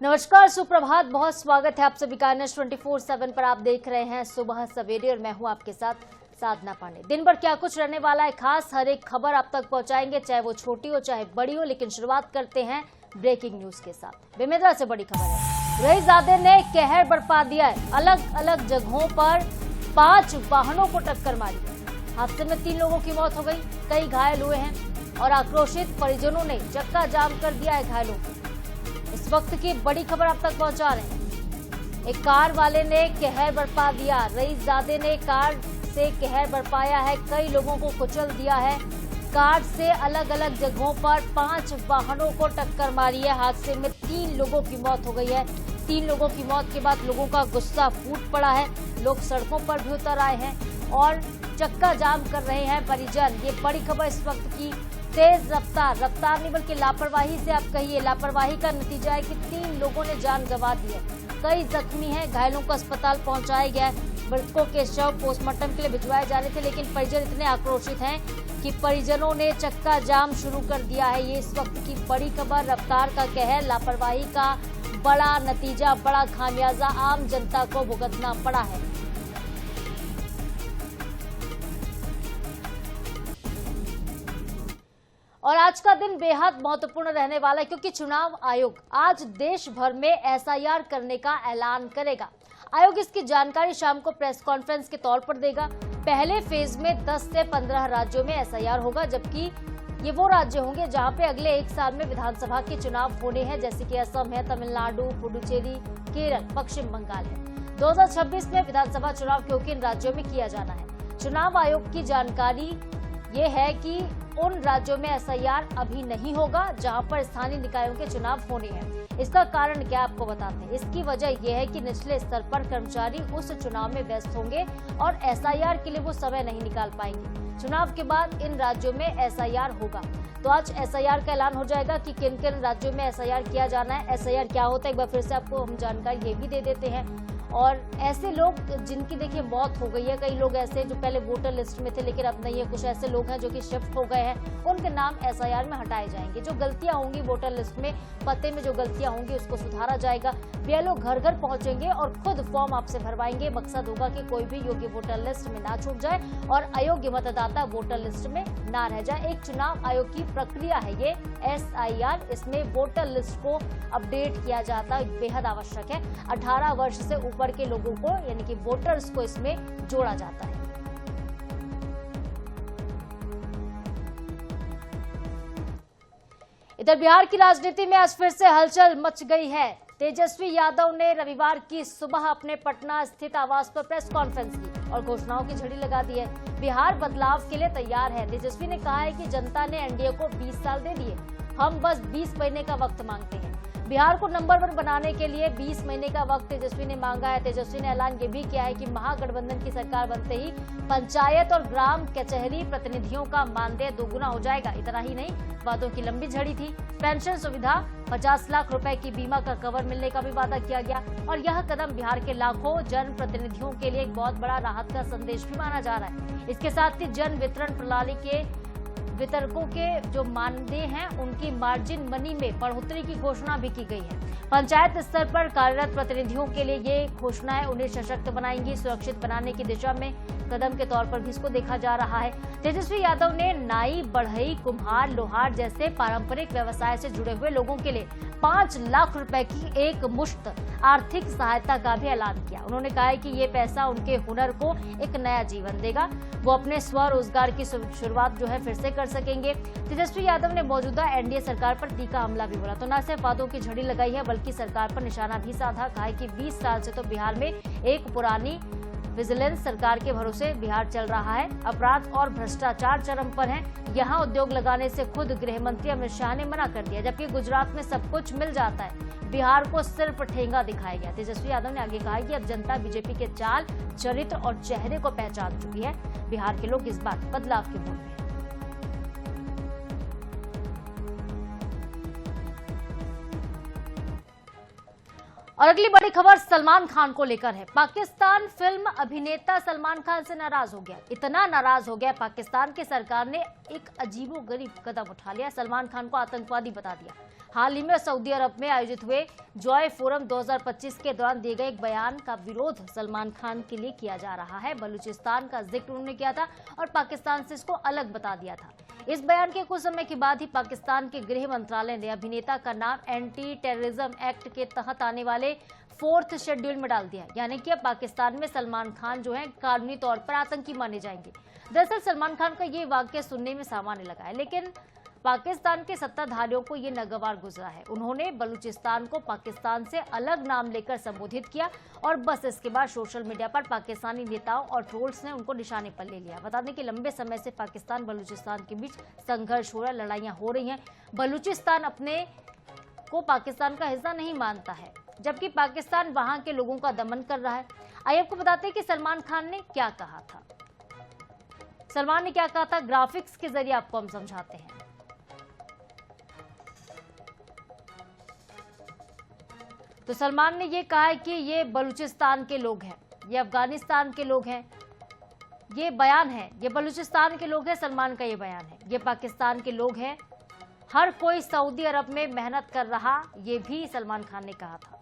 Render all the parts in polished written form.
नमस्कार, सुप्रभात, बहुत स्वागत है आप सभी का न्यूज़ 24/7 पर। आप देख रहे हैं सुबह सवेरे और मैं हूं आपके साथ साधना पांडे। दिन भर क्या कुछ रहने वाला है खास, हर एक खबर आप तक पहुंचाएंगे, चाहे वो छोटी हो चाहे बड़ी हो। लेकिन शुरुआत करते हैं ब्रेकिंग न्यूज के साथ। बेमेतरा से बड़ी खबर है, रईसजादे ने कहर बरपा दिया है। अलग अलग जगहों पर 5 वाहनों को टक्कर मारी है। हादसे में 3 लोगों की मौत हो गई, कई घायल हुए हैं और आक्रोशित परिजनों ने चक्का जाम कर दिया है घायलों को। इस वक्त की बड़ी खबर आप तक पहुंचा रहे हैं। एक कार वाले ने कहर बरपा दिया, रईसजादे ने कार से कहर बरपाया है, कई लोगों को कुचल दिया है। कार से अलग अलग जगहों पर 5 वाहनों को टक्कर मारी है। हादसे में 3 लोगों की मौत हो गई है। 3 लोगों की मौत के बाद लोगों का गुस्सा फूट पड़ा है, लोग सड़कों पर भी उतर आए हैं और चक्का जाम कर रहे हैं परिजन। ये बड़ी खबर इस वक्त की। तेज रफ्तार नहीं बल्कि लापरवाही से आप कहिए, लापरवाही का नतीजा है कि 3 लोगों ने जान गंवा दी है, कई जख्मी हैं, घायलों को अस्पताल पहुंचाया गया है। मृतकों के शव पोस्टमार्टम के लिए भिजवाए जा रहे थे, लेकिन परिजन इतने आक्रोशित हैं कि परिजनों ने चक्का जाम शुरू कर दिया है। ये इस वक्त की बड़ी खबर। रफ्तार का कहर, लापरवाही का बड़ा नतीजा, बड़ा खामियाजा आम जनता को भुगतना पड़ा है। और आज का दिन बेहद महत्वपूर्ण रहने वाला है क्योंकि चुनाव आयोग आज देश भर में एसआईआर करने का ऐलान करेगा। आयोग इसकी जानकारी शाम को प्रेस कॉन्फ्रेंस के तौर पर देगा। पहले फेज में 10 से 15 राज्यों में एसआईआर होगा, जबकि ये वो राज्य होंगे जहां पे अगले 1 साल में विधानसभा के चुनाव होने हैं, जैसे कि असम है, तमिलनाडु, पुडुचेरी, केरल, पश्चिम बंगाल है। 2026 में विधानसभा चुनाव क्योंकि इन राज्यों में किया जाना है। चुनाव आयोग की जानकारी ये है कि उन राज्यों में एसआईआर अभी नहीं होगा जहां पर स्थानीय निकायों के चुनाव होने हैं। इसका कारण क्या आपको बताते हैं। इसकी वजह यह है कि निचले स्तर पर कर्मचारी उस चुनाव में व्यस्त होंगे और एसआईआर के लिए वो समय नहीं निकाल पाएंगे। चुनाव के बाद इन राज्यों में एसआईआर होगा, तो आज एसआईआर का ऐलान हो जाएगा कि किन किन राज्यों में एसआईआर किया जाना है। एसआईआर क्या होता है एक बार फिर से आपको हम जानकारी ये भी दे देते हैं। और ऐसे लोग जिनकी देखिए मौत हो गई है, कई लोग ऐसे जो पहले वोटर लिस्ट में थे लेकिन अब नहीं है, कुछ ऐसे लोग हैं जो कि शिफ्ट हो गए हैं, उनके नाम एसआईआर में हटाए जाएंगे। जो गलतियां होंगी वोटर लिस्ट में, पते में जो गलतियां होंगी उसको सुधारा जाएगा। बीएलओ घर घर पहुंचेंगे और खुद फॉर्म आपसे भरवाएंगे। मकसद होगा कि कोई भी योग्य वोटर लिस्ट में ना छूट जाए और अयोग्य मतदाता वोटर लिस्ट में ना रह जाए। एक चुनाव आयोग की प्रक्रिया है ये एसआईआर। इसमें वोटर लिस्ट को अपडेट किया जाता बेहद आवश्यक है। 18 वर्ष से ऊपर के लोगों को यानी कि वोटर्स को इसमें जोड़ा जाता है। इधर बिहार की राजनीति में आज फिर से हलचल मच गई है। तेजस्वी यादव ने रविवार की सुबह अपने पटना स्थित आवास पर प्रेस कॉन्फ्रेंस की और घोषणाओं की झड़ी लगा दी है। बिहार बदलाव के लिए तैयार है। तेजस्वी ने कहा है कि जनता ने एनडीए को 20 साल दे दिए, हम बस 20 महीने का वक्त मांगते हैं। बिहार को नंबर 1 बनाने के लिए 20 महीने का वक्त तेजस्वी ने मांगा है। तेजस्वी ने ऐलान ये भी किया है कि महागठबंधन की सरकार बनते ही पंचायत और ग्राम कचहरी प्रतिनिधियों का मानदेय दोगुना हो जाएगा। इतना ही नहीं, वादों की लंबी झड़ी थी। पेंशन सुविधा, 50 लाख रुपए की बीमा का कवर मिलने का भी वादा किया गया और यह कदम बिहार के लाखों जन प्रतिनिधियों के लिए एक बहुत बड़ा राहत का संदेश भी माना जा रहा है। इसके साथ ही जन वितरण प्रणाली के वितरकों के जो मानदेय हैं उनकी मार्जिन मनी में बढ़ोतरी की घोषणा भी की गई है। पंचायत स्तर पर कार्यरत प्रतिनिधियों के लिए ये घोषणाएं उन्हें सशक्त बनाएंगी। सुरक्षित बनाने की दिशा में कदम के तौर पर भी इसको देखा जा रहा है। तेजस्वी यादव ने नाई, बढ़ई, कुम्हार, लोहार जैसे पारंपरिक व्यवसाय से जुड़े हुए लोगों के लिए 5 लाख रुपए की एक मुश्त आर्थिक सहायता का भी ऐलान किया। उन्होंने कहा है कि ये पैसा उनके हुनर को एक नया जीवन देगा, वो अपने स्वरोजगार की शुरुआत जो है फिर से कर सकेंगे। तेजस्वी यादव ने मौजूदा एनडीए सरकार पर तीखा हमला भी बोला, तो न सिर्फ वादों की झड़ी लगाई है बल्कि सरकार पर निशाना भी साधा। कहा है कि 20 साल से तो बिहार में एक पुरानी विजिलेंस सरकार के भरोसे बिहार चल रहा है। अपराध और भ्रष्टाचार चरम पर है। यहाँ उद्योग लगाने से खुद गृह मंत्री अमित शाह ने मना कर दिया, जबकि गुजरात में सब कुछ मिल जाता है, बिहार को सिर्फ ठेंगा दिखाया गया। तेजस्वी यादव ने आगे कहा कि अब जनता बीजेपी के चाल, चरित्र और चेहरे को पहचान चुकी है। बिहार के लोग इस बार बदलाव के मूड में हैं। और अगली बड़ी खबर सलमान खान को लेकर है। पाकिस्तान फिल्म अभिनेता सलमान खान से नाराज हो गया। इतना नाराज हो गया पाकिस्तान की सरकार ने एक अजीबोगरीब कदम उठा लिया, सलमान खान को आतंकवादी बता दिया। हाल ही में सऊदी अरब में आयोजित हुए जॉय फोरम 2025 के दौरान दिए गए एक बयान का विरोध सलमान खान के लिए किया जा रहा है। बलूचिस्तान का जिक्र उन्होंने किया था और पाकिस्तान से इसको अलग बता दिया था। इस बयान के कुछ समय के बाद ही पाकिस्तान के गृह मंत्रालय ने अभिनेता का नाम एंटी टेररिज्म एक्ट के तहत आने वाले 4th शेड्यूल में डाल दिया, यानी कि अब पाकिस्तान में सलमान खान जो है कानूनी तौर पर आतंकी माने जाएंगे। दरअसल सलमान खान का ये वाक्य सुनने में सामान्य लगा है, लेकिन पाकिस्तान के सत्ताधारियों को ये नागवार गुजरा है। उन्होंने बलूचिस्तान को पाकिस्तान से अलग नाम लेकर संबोधित किया और बस इसके बाद सोशल मीडिया पर पाकिस्तानी नेताओं और ट्रोल्स ने उनको निशाने पर ले लिया। बता दें कि लंबे समय से पाकिस्तान बलूचिस्तान के बीच संघर्ष हो रहा है, लड़ाइयां हो रही हैं। बलूचिस्तान अपने को पाकिस्तान का हिस्सा नहीं मानता है, जबकि पाकिस्तान वहां के लोगों का दमन कर रहा है। आइए आपको बताते हैं कि सलमान खान ने क्या कहा था। सलमान ने क्या कहा था, ग्राफिक्स के जरिए आपको हम समझाते हैं। तो सलमान ने ये कहा है कि ये बलूचिस्तान के लोग हैं, ये अफगानिस्तान के लोग हैं। ये बयान है, ये बलूचिस्तान के लोग हैं, सलमान का ये बयान है। ये पाकिस्तान के लोग हैं, हर कोई सऊदी अरब में मेहनत कर रहा, ये भी सलमान खान ने कहा था।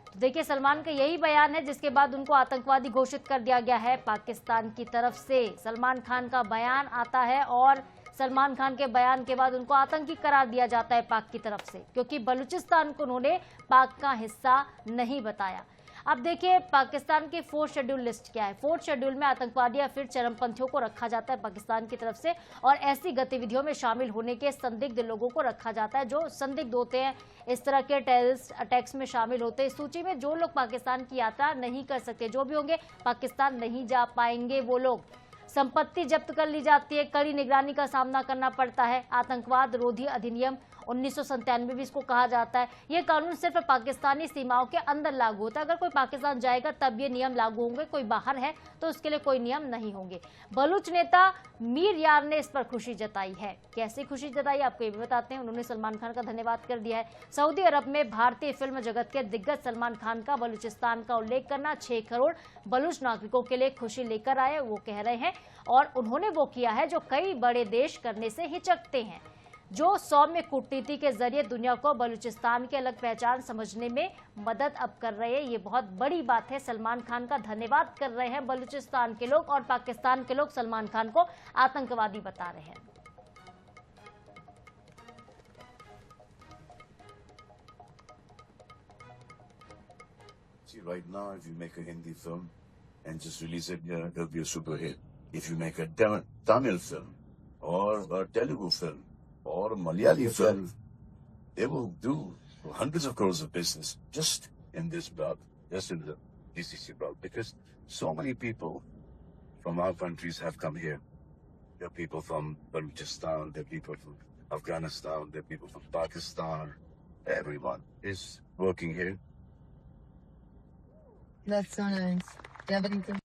तो देखिए सलमान का यही बयान है जिसके बाद उनको आतंकवादी घोषित कर दिया गया है पाकिस्तान की तरफ से। सलमान खान का बयान आता है और सलमान खान के बयान के बाद उनको आतंकी करार दिया जाता है पाक की तरफ से, क्योंकि बलूचिस्तान को उन्होंने पाक का हिस्सा नहीं बताया। अब देखिए पाकिस्तान के 4th शेड्यूल लिस्ट क्या है। 4th शेड्यूल में आतंकवादी या फिर चरमपंथियों को रखा जाता है पाकिस्तान की तरफ से, और ऐसी गतिविधियों में शामिल होने के संदिग्ध लोगों को रखा जाता है जो संदिग्ध होते हैं, इस तरह के टेररिस्ट अटैक्स में शामिल होते हैं। इस सूची में जो लोग पाकिस्तान की यात्रा नहीं कर सकते, जो भी होंगे पाकिस्तान नहीं जा पाएंगे वो लोग। संपत्ति जब्त कर ली जाती है, कड़ी निगरानी का सामना करना पड़ता है। आतंकवाद रोधी अधिनियम 1997 भी इसको कहा जाता है। ये कानून सिर्फ पाकिस्तानी सीमाओं के अंदर लागू होता है। अगर कोई पाकिस्तान जाएगा तब ये नियम लागू होंगे, कोई बाहर है तो उसके लिए कोई नियम नहीं होंगे। बलूच नेता मीर यार ने इस पर खुशी जताई है। कैसी खुशी जताई आपको ये भी बताते हैं। उन्होंने सलमान खान का धन्यवाद कर दिया है। सऊदी अरब में भारतीय फिल्म जगत के दिग्गज सलमान खान का बलूचिस्तान का उल्लेख करना 6 करोड़ बलूच नागरिकों के लिए खुशी लेकर आए, वो कह रहे हैं। और उन्होंने वो किया है जो कई बड़े देश करने से हिचकते हैं, जो सौम्य कूटनीति के जरिए दुनिया को बलूचिस्तान की अलग पहचान समझने में मदद अब कर रहे हैं। ये बहुत बड़ी बात है। सलमान खान का धन्यवाद कर रहे हैं बलूचिस्तान के लोग, और पाकिस्तान के लोग सलमान खान को आतंकवादी बता रहे हैं। Right now, if you make a Hindi film and just release it, it'll be a super hit. If you make a Tamil film or a Telugu film or a Malayali film, they will do hundreds of crores of business just in this block, just in the GCC block, because so many people from our countries have come here. There are people from Balochistan, there are people from Afghanistan, there are people from Pakistan. Everyone is working here. That's so nice. Do you have anything?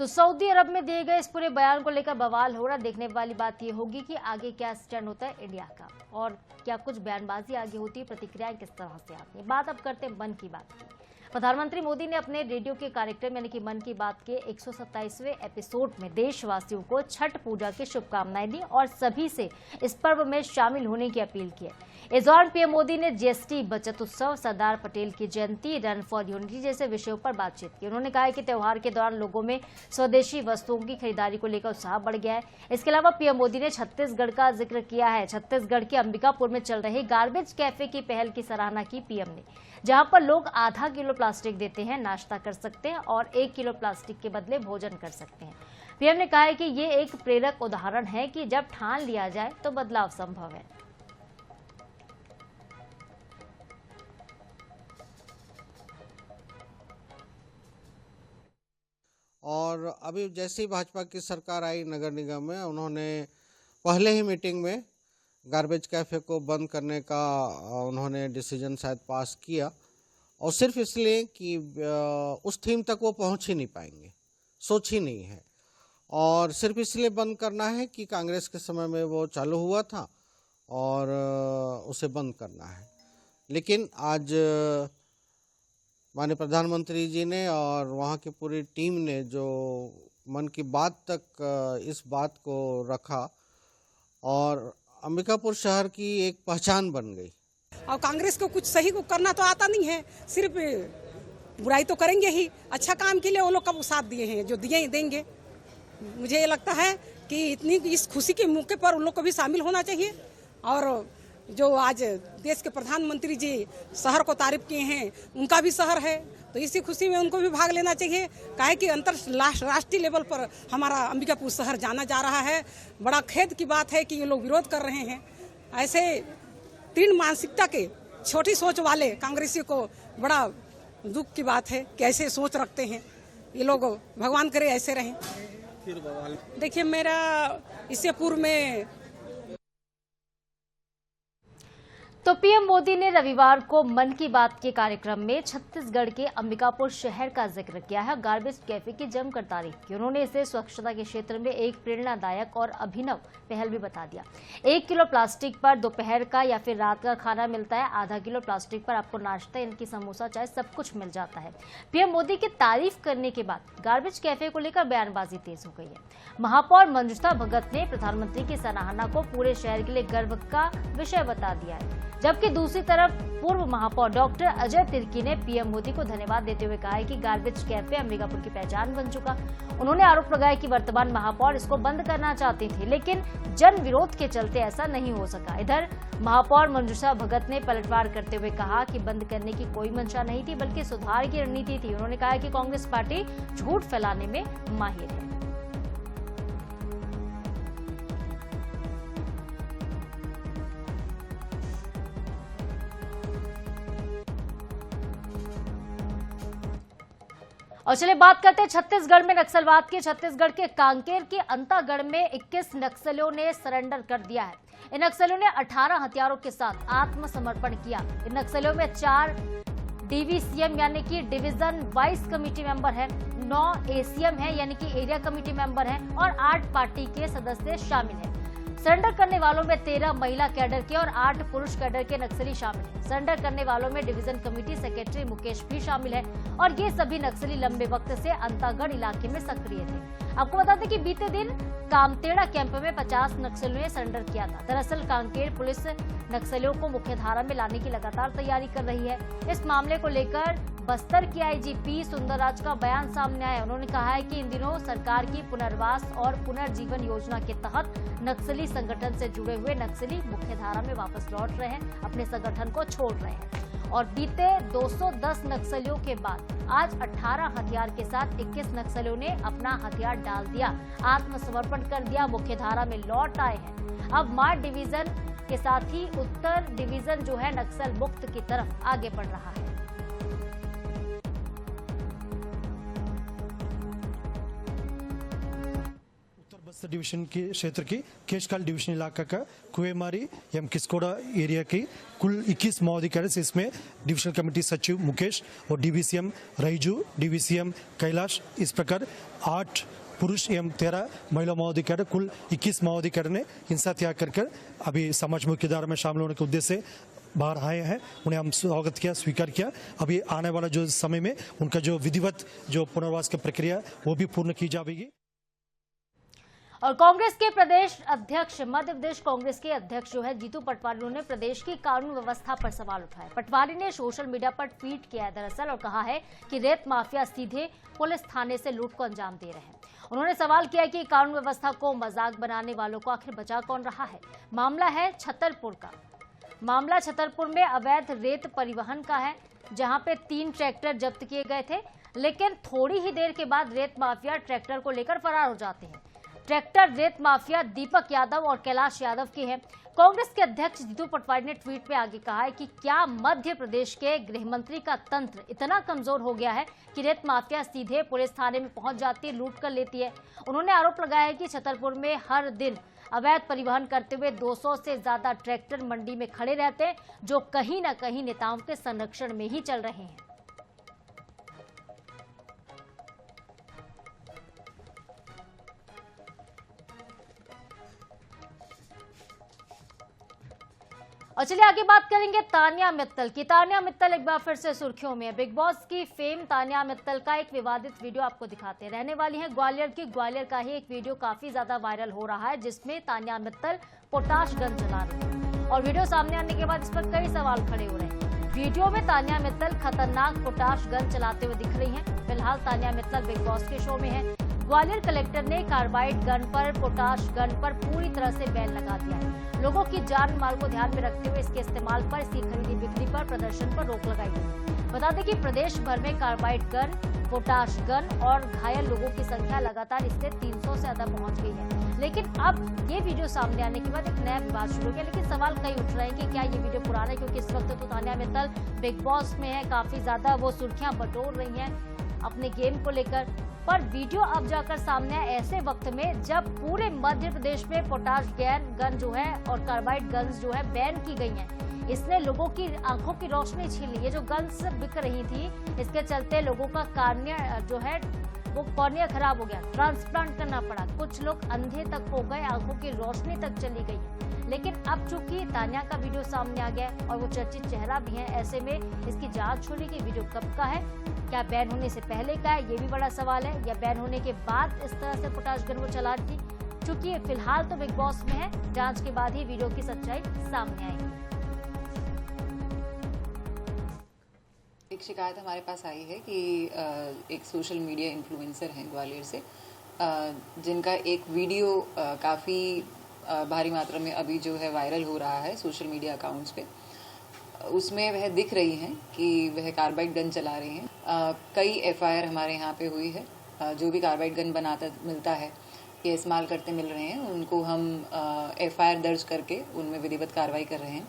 तो Saudi अरब में दिए गए इस पूरे बयान को लेकर बवाल हो रहा। देखने वाली बात ये होगी कि आगे क्या स्टैंड होता है इंडिया का, और क्या कुछ बयानबाजी आगे होती है, प्रतिक्रियाएं किस तरह से आती है। बात अब करते हैं मन की बात की। प्रधानमंत्री मोदी ने अपने रेडियो के कार्यक्रम यानी कि मन की बात के 127वें एपिसोड में देशवासियों को छठ पूजा की शुभकामनाएं दी और सभी से इस पर्व में शामिल होने की अपील की है। इस दौरान पीएम मोदी ने जीएसटी, बचत उत्सव, सरदार पटेल की जयंती, रन फॉर यूनिटी जैसे विषयों पर बातचीत की। उन्होंने कहा कि त्योहार के दौरान लोगों में स्वदेशी वस्तुओं की खरीदारी को लेकर उत्साह बढ़ गया है। इसके अलावा पीएम मोदी ने छत्तीसगढ़ का जिक्र किया है। छत्तीसगढ़ के अंबिकापुर में चल रहे गार्बेज कैफे की पहल की सराहना की पीएम ने, जहां पर लोग आधा किलो प्लास्टिक देते हैं, नाश्ता कर सकते हैं और 1 किलो प्लास्टिक के बदले भोजन कर सकते हैं। पीएम ने कहा है कि ये एक प्रेरक उदाहरण है कि जब ठान लिया जाए तो बदलाव संभव है। और अभी जैसे ही भाजपा की सरकार आई नगर निगम में, उन्होंने पहले ही मीटिंग में गार्बेज कैफ़े को बंद करने का उन्होंने डिसीजन शायद पास किया, और सिर्फ इसलिए कि उस थीम तक वो पहुंच ही नहीं पाएंगे, सोच ही नहीं है, और सिर्फ इसलिए बंद करना है कि कांग्रेस के समय में वो चालू हुआ था और उसे बंद करना है। लेकिन आज माननीय प्रधानमंत्री जी ने और वहाँ की पूरी टीम ने जो मन की बात तक इस बात को रखा और अंबिकापुर शहर की एक पहचान बन गई। और कांग्रेस को कुछ सही को करना तो आता नहीं है, सिर्फ बुराई तो करेंगे ही। अच्छा काम के लिए वो लोग कब साथ दिए हैं, जो दिए ही देंगे। मुझे ये लगता है कि इतनी इस खुशी के मौके पर उन लोग को भी शामिल होना चाहिए। और जो आज देश के प्रधानमंत्री जी शहर को तारीफ किए हैं, उनका भी शहर है, तो इसी खुशी में उनको भी भाग लेना चाहिए। काहे कि राष्ट्रीय लेवल पर हमारा अंबिकापुर शहर जाना जा रहा है। बड़ा खेद की बात है कि ये लोग विरोध कर रहे हैं। ऐसे तीन मानसिकता के छोटी सोच वाले कांग्रेसी को बड़ा दुख की बात है कि ऐसे सोच रखते हैं ये लोग। भगवान करे ऐसे रहें। देखिए, मेरा इससे पूर्व में तो पीएम मोदी ने रविवार को मन की बात के कार्यक्रम में छत्तीसगढ़ के अंबिकापुर शहर का जिक्र किया है। गार्बेज कैफे की जमकर तारीफ की। उन्होंने इसे स्वच्छता के क्षेत्र में एक प्रेरणादायक और अभिनव पहल भी बता दिया। 1 किलो प्लास्टिक पर दोपहर का या फिर रात का खाना मिलता है। आधा किलो प्लास्टिक पर आपको नाश्ता, इनकी समोसा, चाय सब कुछ मिल जाता है। पीएम मोदी की तारीफ करने के बाद गार्बेज कैफे को लेकर बयानबाजी तेज हो गई है। महापौर मंजुषा भगत ने प्रधानमंत्री की सराहना को पूरे शहर के लिए गर्व का विषय बता दिया है, जबकि दूसरी तरफ पूर्व महापौर डॉक्टर अजय तिर्की ने पीएम मोदी को धन्यवाद देते हुए कहा है कि गार्बेज कैफे अंबिकापुर की पहचान बन चुका। उन्होंने आरोप लगाया कि वर्तमान महापौर इसको बंद करना चाहती थी, लेकिन जन विरोध के चलते ऐसा नहीं हो सका। इधर महापौर मंजुषा भगत ने पलटवार करते हुए कहा कि बंद करने की कोई मंशा नहीं थी, बल्कि सुधार की रणनीति थी। उन्होंने कहा कि कांग्रेस पार्टी झूठ फैलाने में माहिर है। और चलिए बात करते हैं छत्तीसगढ़ में नक्सलवाद की। छत्तीसगढ़ के कांकेर के अंतागढ़ में 21 नक्सलियों ने सरेंडर कर दिया है। इन नक्सलियों ने 18 हथियारों के साथ आत्मसमर्पण किया। इन नक्सलियों में 4 डीवीसीएम यानी कि डिवीजन वाइस कमेटी मेंबर है, 9 एसीएम है यानी कि एरिया कमेटी मेंबर है और 8 पार्टी के सदस्य शामिल हैं। सरेंडर करने वालों में 13 महिला कैडर के और 8 पुरुष कैडर के नक्सली शामिल हैं। सरेंडर करने वालों में डिवीजन कमेटी सेक्रेटरी मुकेश भी शामिल है और ये सभी नक्सली लंबे वक्त से अंतागढ़ इलाके में सक्रिय थे। आपको बता दें कि बीते दिन कामतेड़ा कैंप में 50 नक्सलियों ने सरेंडर किया था। दरअसल कांकेर पुलिस नक्सलियों को मुख्यधारा में लाने की लगातार तैयारी कर रही है। इस मामले को लेकर बस्तर के आईजीपी सुंदरराज का बयान सामने आया। उन्होंने कहा है कि इन दिनों सरकार की पुनर्वास और पुनर्जीवन योजना के तहत नक्सली संगठन से जुड़े हुए नक्सली मुख्यधारा में वापस लौट रहे हैं, अपने संगठन को छोड़ रहे हैं। और बीते 210 नक्सलियों के बाद आज 18 हथियार के साथ 21 नक्सलियों ने अपना हथियार डाल दिया, आत्मसमर्पण कर दिया, मुख्यधारा में लौट आए हैं। अब मार डिवीजन के साथ ही उत्तर डिवीजन जो है नक्सल मुक्त की तरफ आगे बढ़ रहा है। बस्तर डिवीजन के क्षेत्र की केशकाल डिवीजन इलाका का कुएमारी एम किस्कोड़ा एरिया की कुल 21 माओवादी कैडर्स, इसमें डिविजनल कमेटी सचिव मुकेश और डीवीसीएम रईजू, डीवीसीएम कैलाश, इस प्रकार 8 पुरुष एवं 13 महिला माओवादी कैडर, कुल 21 माओवादी कैडर ने हिंसा त्याग कर अभी समाज मुख्यधारा में शामिल होने के उद्देश्य से बाहर आए हैं। उन्हें हम स्वागत किया, स्वीकार किया। अभी आने वाला जो समय में उनका जो विधिवत जो पुनर्वास की प्रक्रिया वो भी पूर्ण की जाएगी। और कांग्रेस के प्रदेश अध्यक्ष, मध्य प्रदेश कांग्रेस के अध्यक्ष जो है जीतू पटवारी ने प्रदेश की कानून व्यवस्था पर सवाल उठाए। पटवारी ने सोशल मीडिया पर ट्वीट किया है दरअसल और कहा है कि रेत माफिया सीधे पुलिस थाने से लूट को अंजाम दे रहे हैं। उन्होंने सवाल किया कि कानून व्यवस्था को मजाक बनाने वालों को आखिर बचा कौन रहा है। मामला है छतरपुर का। मामला छतरपुर में अवैध रेत परिवहन का है, जहां पे 3 ट्रैक्टर जब्त किए गए थे, लेकिन थोड़ी ही देर के बाद रेत माफिया ट्रैक्टर को लेकर फरार हो जाते हैं। ट्रैक्टर रेत माफिया दीपक यादव और कैलाश यादव के हैं। कांग्रेस के अध्यक्ष जीतू पटवारी ने ट्वीट में आगे कहा है कि क्या मध्य प्रदेश के गृह मंत्री का तंत्र इतना कमजोर हो गया है कि रेत माफिया सीधे पुलिस थाने में पहुंच जाती है, लूट कर लेती है। उन्होंने आरोप लगाया है कि छतरपुर में हर दिन अवैध परिवहन करते हुए 200 से ज्यादा ट्रैक्टर मंडी में खड़े रहते हैं, जो कहीं न कहीं नेताओं के संरक्षण में ही चल रहे हैं। और चलिए आगे बात करेंगे तानिया मित्तल की। तानिया मित्तल एक बार फिर से सुर्खियों में है। बिग बॉस की फेम तानिया मित्तल का एक विवादित वीडियो आपको दिखाते हैं। रहने वाली है ग्वालियर की। ग्वालियर का ही एक वीडियो काफी ज्यादा वायरल हो रहा है, जिसमें तानिया मित्तल पोटाश गन चला रही है और वीडियो सामने आने के बाद इस पर कई सवाल खड़े हो रहे हैं। वीडियो में तानिया मित्तल खतरनाक पोटाश गन चलाते हुए दिख रही है। फिलहाल तानिया मित्तल बिग बॉस के शो में है। ग्वालियर कलेक्टर ने कार्बाइड गन पर, पोटाश गन पर पूरी तरह से बैन लगा दिया है। लोगों की जान माल को ध्यान में रखते हुए इसके इस्तेमाल पर, इसकी खरीदी बिक्री पर, प्रदर्शन पर रोक लगाई गई। बता दें कि प्रदेश भर में कार्बाइड गन, पोटाश गन और घायल लोगों की संख्या लगातार इससे 300 से ज्यादा पहुंच गई है। लेकिन अब ये वीडियो सामने आने के बाद एक नया विवाद शुरू हो गया। लेकिन सवाल कई उठ रहे हैं कि क्या ये वीडियो पुराना है, क्योंकि इस वक्त तो तानिया मित्तल बिग बॉस में है, काफी ज्यादा वो सुर्खियां बटोर रही हैं अपने गेम को लेकर। पर वीडियो अब जाकर सामने आया ऐसे वक्त में जब पूरे मध्य प्रदेश में पोटाश गन जो है और कार्बाइड गन्स जो है बैन की गई हैं। इसने लोगों की आंखों की रोशनी छीन ली है। जो गन्स बिक रही थी, इसके चलते लोगों का कार्निया जो है वो कॉर्निया खराब हो गया, ट्रांसप्लांट करना पड़ा। कुछ लोग अंधे तक हो गए, आंखों की रोशनी तक चली गई। लेकिन अब चूंकि तानिया का वीडियो सामने आ गया और वो चर्चित चेहरा भी है, ऐसे में इसकी जांच होने की वीडियो कब का है, क्या बैन होने से पहले का है, ये भी बड़ा सवाल है, या बैन होने के बाद इस तरह से पोटाश गन वो चला रही थी। चूंकि फिलहाल तो बिग बॉस में है, जांच के बाद ही वीडियो की सच्चाई सामने आएगी। एक शिकायत हमारे पास आई है कि एक सोशल मीडिया इन्फ्लुएंसर हैं ग्वालियर से, जिनका एक वीडियो काफ़ी भारी मात्रा में अभी जो है वायरल हो रहा है सोशल मीडिया अकाउंट्स पे। उसमें वह दिख रही हैं कि वह कार्बाइड गन चला रही हैं। कई एफआईआर हमारे यहाँ पे हुई है। जो भी कार्बाइड गन बनाता मिलता है या इस्तेमाल करते मिल रहे हैं, उनको हम एफआईआर दर्ज करके उनमें विधिवत कार्रवाई कर रहे हैं।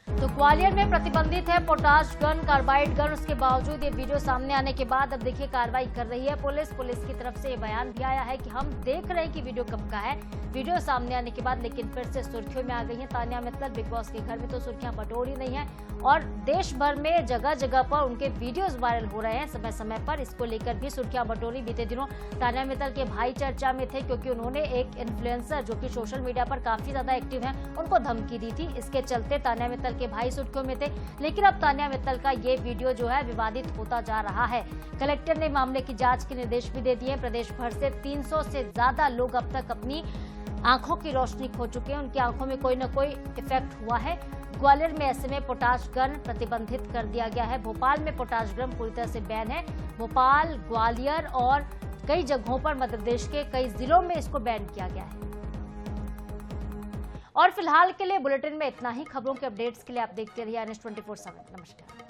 तो ग्वालियर में प्रतिबंधित है पोटाश गन, कार्बाइड गन। उसके बावजूद ये वीडियो सामने आने के बाद अब देखिए कार्रवाई कर रही है पुलिस की तरफ से ये बयान भी आया है कि हम देख रहे हैं कि वीडियो कब का है। वीडियो सामने आने के बाद लेकिन फिर से सुर्खियों में आ गई है तानिया मित्तल। बिग बॉस के घर में तो सुर्खियां बटोरी नहीं है और देश भर में जगह जगह पर उनके वीडियोस वायरल हो रहे हैं समय समय पर। इसको लेकर भी सुर्खियां बटोरी। बीते दिनों तानिया मित्तल के भाई चर्चा में थे, क्योंकि उन्होंने एक इन्फ्लुएंसर जो कि सोशल मीडिया पर काफी ज्यादा एक्टिव है, उनको धमकी दी थी। इसके चलते तानिया मित्तल के भाई सुर्खियों में थे। लेकिन अब तानिया मित्तल का ये वीडियो जो है विवादित होता जा रहा है। कलेक्टर ने मामले की जांच के निर्देश भी दे दिए। प्रदेश भर से 300 से ज्यादा लोग अब तक अपनी आंखों की रोशनी खो चुके हैं। उनकी आंखों में कोई न कोई इफेक्ट हुआ है। ग्वालियर में ऐसे में पोटाश गन प्रतिबंधित कर दिया गया है। भोपाल में पोटाश गन पूरी तरह से बैन है। भोपाल, ग्वालियर और कई जगहों पर मध्य प्रदेश के कई जिलों में इसको बैन किया गया है। और फिलहाल के लिए बुलेटिन में इतना ही। खबरों के अपडेट्स के लिए आप देखते रहिए NS 24/7। नमस्कार।